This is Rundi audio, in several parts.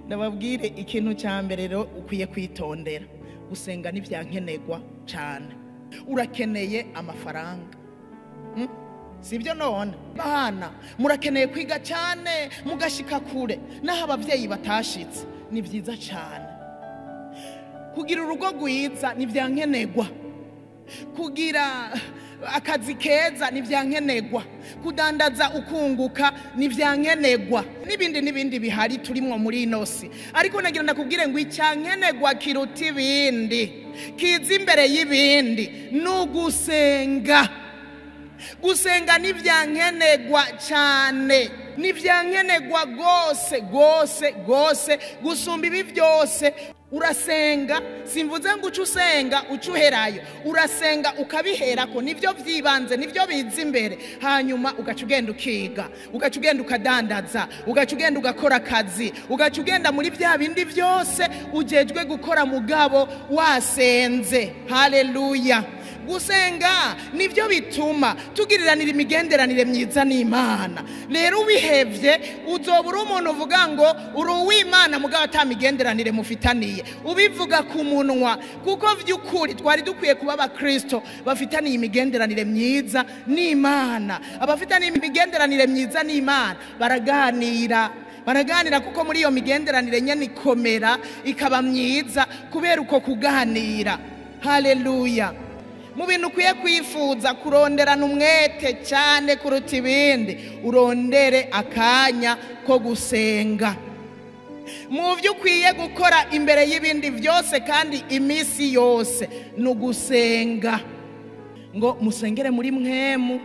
ndababwire ikintu cya mbere rero ukwiye kwitondera. Gusenga n'ivyankenegwa cyane. Urakeneye amafaranga, sibyo none? Bana murakeneye kwiga cyane mugashika kure, naho abavyeyi batashitse ni vyiza cyane. Kugira urugo rwiza ni vyankenegwa. Kugira akazi keza ni vyankenegwa. Kudandaza ukunguka ni vyankenegwa. N'ibindi bihari turimwo muri inosi. Ariko nagira ndakubwire ngo icyankenegwa kiruta ibindi, kiza imbere y'ibindi, nugusenga. Gusenga ni vyankenegwa cyane, ni vyankenegwa gose gusumba ibi byose. Urasenga, simvuze ngo ucusenga ucuherayo, urasenga ukabiherako, nivyo vyibanze, nivyo biza imbere. Hanyuma ugacugenda ukiga, ugacugenda ukadandaza, ugacugenda ugakora akazi, ugacugenda muri bya bindi byose ujejwe gukora mugabo wasenze. Haleluya. Gusenga nivyo bituma tugiriranira imigenderanire myiza n'Imana. Rero ubihevye uzobura umuntu uvuga ngo uri uw'Imana mugabo atamigenderanire mufitaniye. Ubivuga ku munwa, kuko vy'ukuri twari dukwiye kuba abakristo bafitaniye imigenderanire myiza n'Imana. Abafitaniye imigenderanire myiza n'Imana baraganira kuko muri iyo migenderanire nyene ikomera ikaba myiza kubera uko kuganira. Haleluya. Mu bintu ukwiye kwifuza kuronderana umwete cyane kuruta ibindi, urondere akanya ko gusenga. Mu byo ukwiye gukora imbere y'ibindi byose kandi imisi yose no gusenga. Ngo musengere muri mwemu,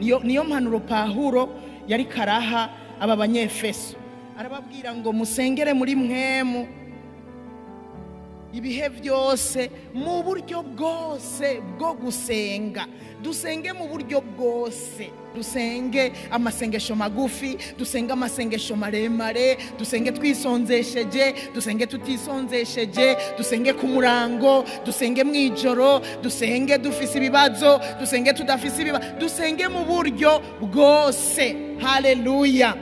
niyo mpanuro Pawulo yari karaha aba banyefeso. Arababwira ngo musengere muri mwemu ibihe byose mu buryo bwose bwo gusenga. Dusenge mu buryo bwose. Dusenge amasengesho magufi, dusenge amasengesho maremare, dusenge twisonzesheje, dusenge tutisonzesheje, dusenge ku murango, dusenge mwijoro, dusenge dufise ibibazo, dusenge tudafise ibibazo, dusenge mu buryo bwose. Haleluya.